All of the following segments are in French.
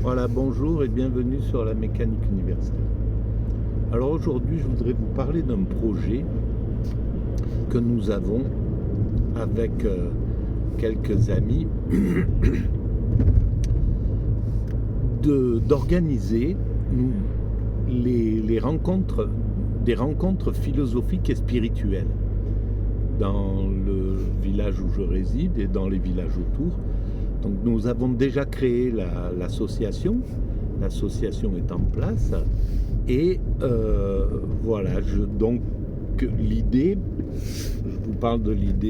Voilà, bonjour et bienvenue sur la mécanique universelle. Alors aujourd'hui, je voudrais vous parler d'un projet que nous avons avec quelques amis d'organiser les rencontres, des rencontres philosophiques et spirituelles dans le village où je réside et dans les villages autour. Donc nous avons déjà créé l'association. L'association est en place et voilà. Donc l'idée, je vous parle de l'idée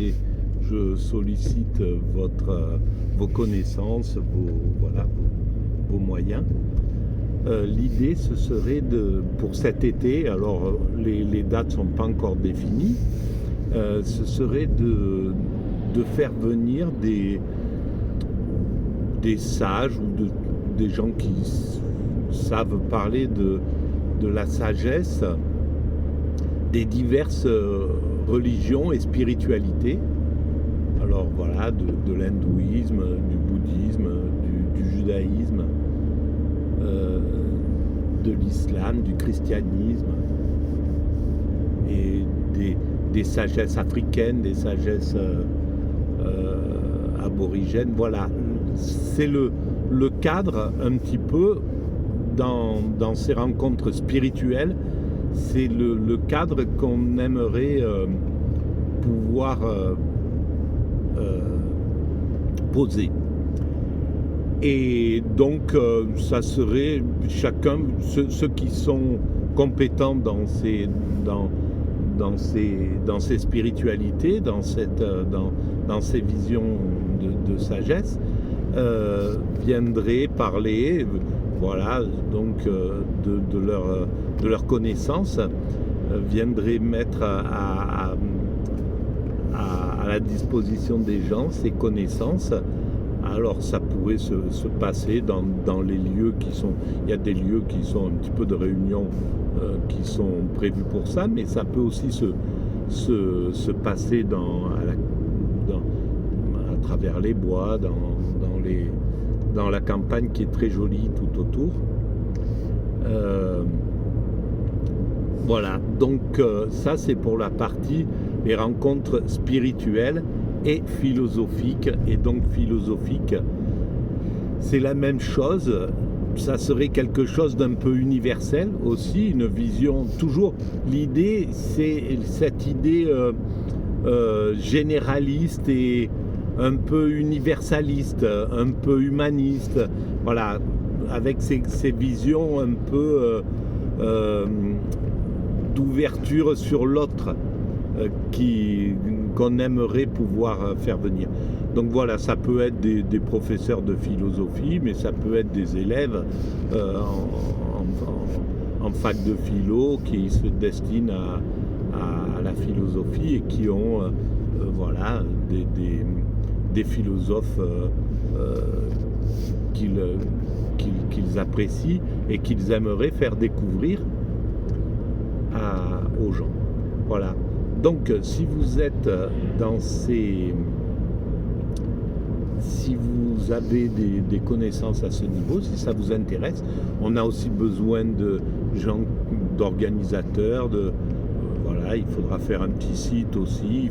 et je sollicite vos connaissances, vos moyens. L'idée, ce serait pour cet été, alors les dates ne sont pas encore définies, ce serait de faire venir des sages ou des gens qui savent parler de la sagesse des diverses religions et spiritualités. Alors voilà, de l'hindouisme, du bouddhisme, du judaïsme, de l'islam, du christianisme, et des sagesses africaines, des sagesses aborigènes. Voilà, c'est le cadre un petit peu dans ces rencontres spirituelles. C'est le cadre qu'on aimerait pouvoir poser. Et donc ça serait chacun, ceux qui sont compétents dans ces spiritualités, dans ces visions de sagesse, viendraient parler, voilà, donc de leur connaissance, viendraient mettre à la disposition des gens ces connaissances. Alors ça pourrait se passer dans les lieux qui sont... Il y a des lieux qui sont un petit peu de réunion qui sont prévus pour ça, mais ça peut aussi se passer à travers les bois, dans la campagne qui est très jolie tout autour. Voilà, donc ça c'est pour la partie les rencontres spirituelles et philosophiques. Et donc philosophique, c'est la même chose, ça serait quelque chose d'un peu universel aussi, une vision, toujours l'idée, c'est cette idée généraliste et un peu universaliste, un peu humaniste, voilà, avec ces visions un peu d'ouverture sur l'autre qu'on aimerait pouvoir faire venir. Donc voilà, ça peut être des professeurs de philosophie, mais ça peut être des élèves en fac de philo qui se destinent à la philosophie et qui ont voilà, des philosophes qu'ils apprécient et qu'ils aimeraient faire découvrir aux gens. Voilà. Donc, si vous êtes si vous avez des connaissances à ce niveau, si ça vous intéresse, on a aussi besoin de gens, d'organisateurs, voilà, il faudra faire un petit site aussi,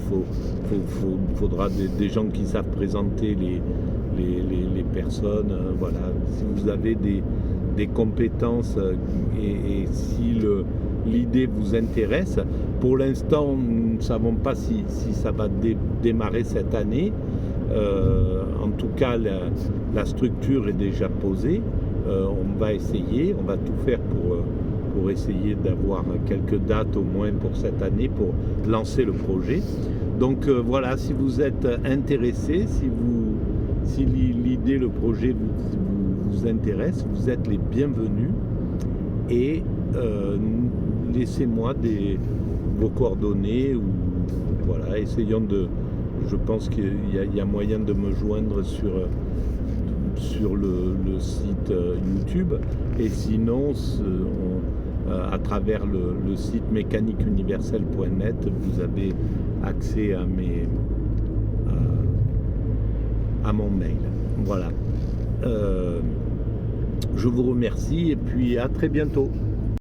faudra des gens qui savent présenter les personnes, voilà. Si vous avez des compétences et si l'idée vous intéresse, pour l'instant nous ne savons pas si ça va démarrer cette année. En tout cas la structure est déjà posée. On va essayer, on va tout faire pour essayer d'avoir quelques dates au moins pour cette année pour lancer le projet. Donc voilà, si vous êtes intéressé, si l'idée, le projet vous intéresse, vous êtes les bienvenus et laissez-moi vos coordonnées ou voilà, essayons je pense qu'il y a moyen de me joindre sur le site YouTube, et sinon à travers le site mécaniqueuniverselle.net vous avez accès à mon mail. Voilà. Je vous remercie et puis à très bientôt.